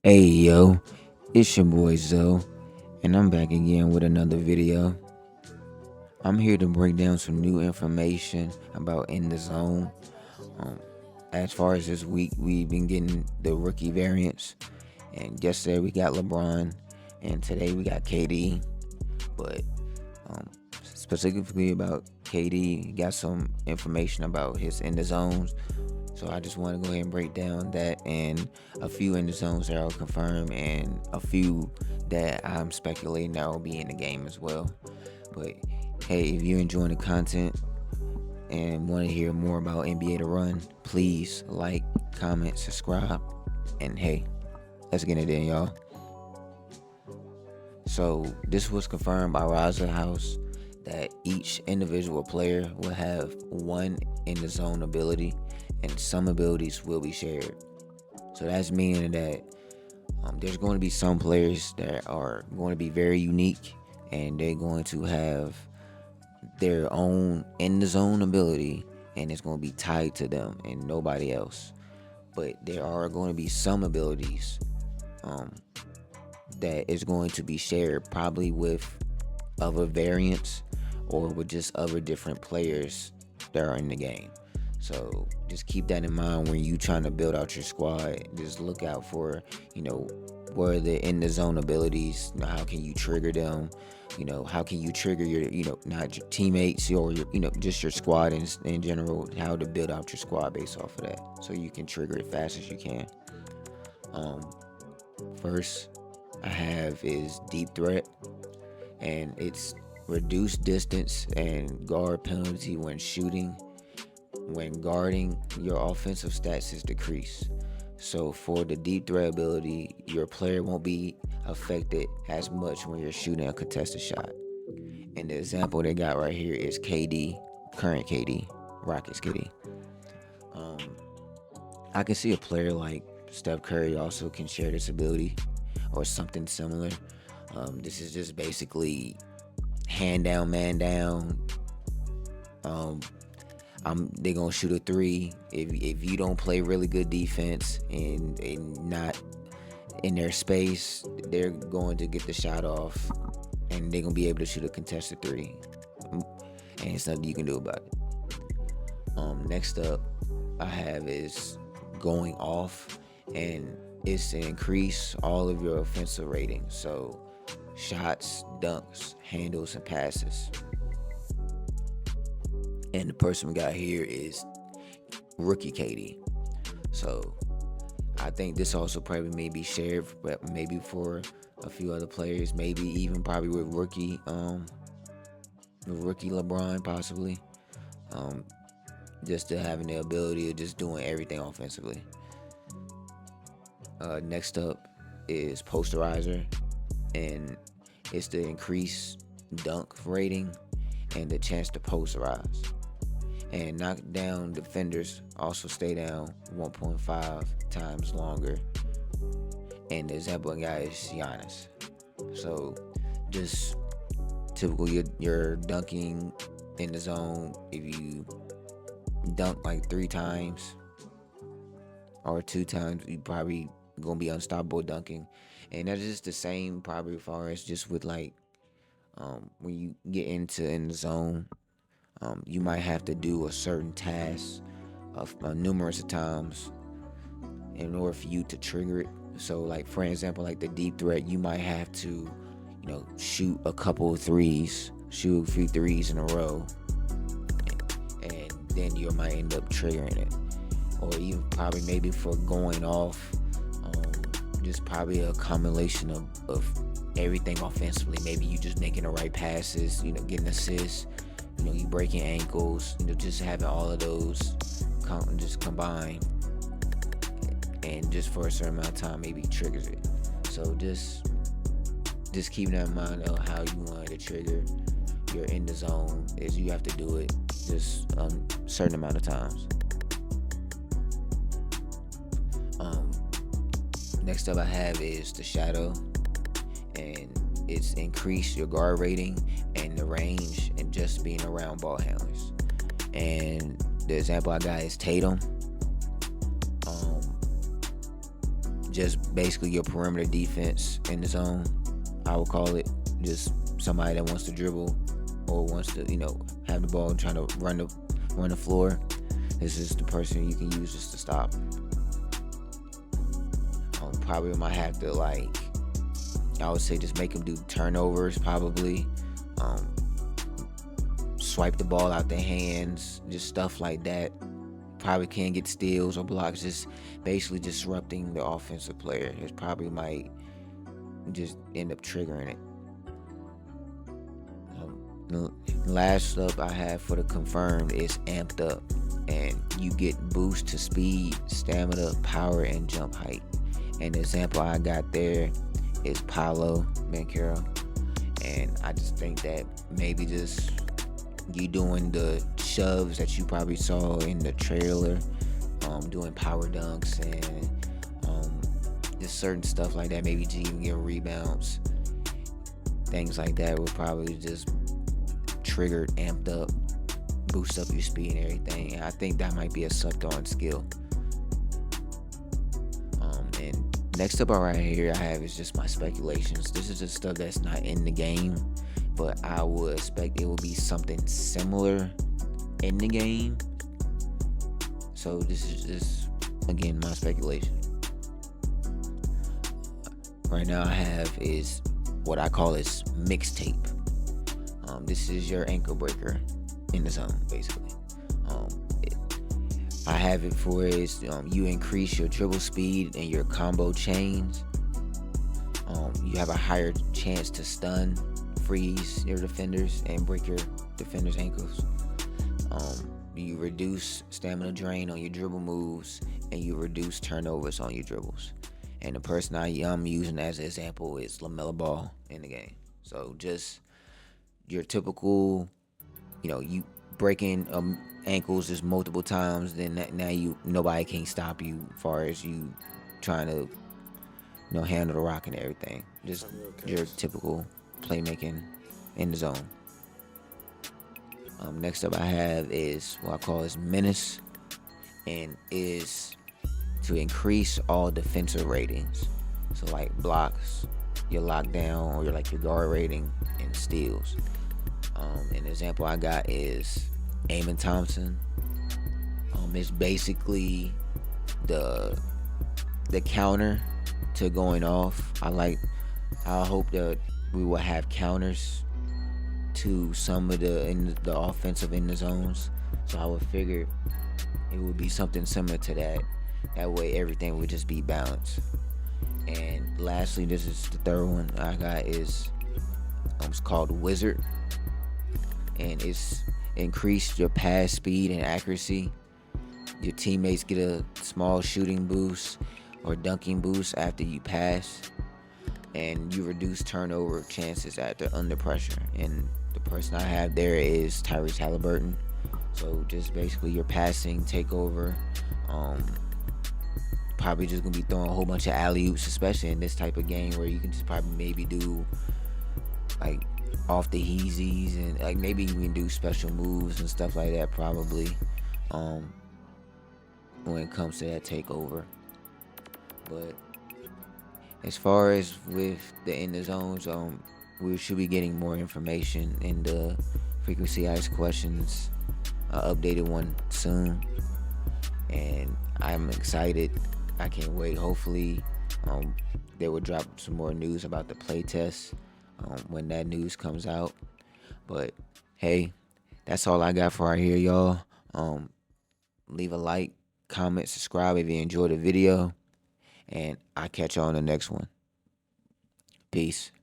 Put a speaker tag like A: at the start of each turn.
A: Hey yo, it's your boy Zoe, and I'm back again with another video. I'm here to break down some new information about in the zone. Um, as far as this week, we've been getting the rookie variants, and yesterday we got LeBron, and today we got KD. But specifically about KD, got some information about his in the zones. So I just want to go ahead and break down that and a few in the zones that are confirmed and a few that I'm speculating that will be in the game as well. But hey, if you're enjoying the content and want to hear more about NBA to run, please like, comment, subscribe, and hey, let's get it in, y'all. So this was confirmed by Raza House that each individual player will have one in the zone ability and some abilities will be shared. So that's meaning that there's going to be some players that are going to be very unique and they're going to have their own in the zone ability and it's going to be tied to them and nobody else. But there are going to be some abilities that is going to be shared probably with other variants or with just other different players that are in the game. So just keep that in mind when you trying to build out your squad. Just look out for, what are the in the zone abilities? How can you trigger them? How can you trigger your, not your teammates or your, just your squad in general, how to build out your squad based off of that. So you can trigger it fast as you can. First I have is deep threat, and it's reduced distance and guard penalty when shooting. When guarding, your offensive stats is decreased. So for the deep threat ability, your player won't be affected as much when you're shooting a contested shot. And the example they got right here is KD, current KD, Rockets KD. I can see a player like Steph Curry also can share this ability or something similar. This is just basically hand down, man down. They're gonna shoot a three. If you don't play really good defense and not in their space, they're going to get the shot off, and they're gonna be able to shoot a contested three, and it's nothing you can do about it. Next up, I have is going off, and it's to increase all of your offensive ratings. So shots, dunks, handles, and passes. And the person we got here is rookie KD. So I think this also probably may be shared, but maybe for a few other players, maybe even probably with rookie LeBron possibly. Just to having the ability of just doing everything offensively. Next up is posterizer, and it's to increase dunk rating and the chance to posterize. And knock down defenders also stay down 1.5 times longer. And the example guy is Giannis. So just typical, you're dunking in the zone. If you dunk like 3 times or 2 times, you probably gonna be unstoppable dunking. And that's just the same probably as far as just with like when you get into in the zone, you might have to do a certain task of numerous times in order for you to trigger it. So like for example, like the deep threat, you might have to, shoot a couple of threes, shoot a few threes in a row, and then you might end up triggering it. Or even probably maybe for going off, just probably a combination of everything offensively. Maybe you just making the right passes, getting assists, you breaking ankles, just having all of those just combined, and just for a certain amount of time, maybe triggers it. So just keep that in mind of how you want to trigger your in the zone. Is you have to do it just a certain amount of times. Next up I have is the shadow, and it's increase your guard rating and the range and just being around ball handlers. And the example I got is Tatum. just basically your perimeter defense in the zone. I would call it just somebody that wants to dribble or wants to, have the ball and trying to run the floor. This is the person you can use just to stop. Probably might have to I would say just make him do turnovers probably. Swipe the ball out their hands, just stuff like that. Probably can't get steals or blocks, just basically disrupting the offensive player. It probably might just end up triggering it. Last up I have for the confirmed is amped up, and you get boost to speed, stamina, power, and jump height. And the example I got there is Paolo Banchero, and I just think that maybe just you doing the shoves that you probably saw in the trailer, doing power dunks and just certain stuff like that, maybe even get rebounds, things like that would probably just trigger, amped up, boost up your speed and everything. And I think that might be a sucked on skill. And next up right here I have is just my speculations. This is just stuff that's not in the game, but I would expect it will be something similar in the game. So this is just, again, my speculation. Right now I have is what I call is mixtape. This is your ankle breaker in the zone, basically. I have it for is you increase your dribble speed and your combo chains. You have a higher chance to stun, freeze your defenders, and break your defenders' ankles. You reduce stamina drain on your dribble moves, and you reduce turnovers on your dribbles. And the person I'm using as an example is LaMelo Ball in the game. So just your typical, you breaking ankles just multiple times, then now nobody can stop you as far as you trying to handle the rock and everything. Just your typical playmaking in the zone. Next up I have is what I call is menace, and is to increase all defensive ratings. So like blocks, your lockdown, or your guard rating, and steals. An example I got is Amen Thompson. It's basically the counter to going off. I hope that we will have counters to some of the offensive in the zones. So I would figure it would be something similar to that. That way everything would just be balanced. And lastly, this is the third one I got is it's called Wizard, and it's increase your pass speed and accuracy. Your teammates get a small shooting boost or dunking boost after you pass, and you reduce turnover chances under pressure. And the person I have there is Tyrese Halliburton. So just basically your passing takeover. Probably just gonna be throwing a whole bunch of alley-oops, especially in this type of game where you can just probably maybe do off the heezies, and maybe you can do special moves and stuff like that probably when it comes to that takeover. But as far as with the in the zones, we should be getting more information in the frequency asked questions, updated one soon, and I'm excited. I can't wait. Hopefully they will drop some more news about the playtest when that news comes out. But hey, that's all I got for right here, y'all. Leave a like, comment, subscribe if you enjoyed the video, and I'll catch y'all on the next one. Peace.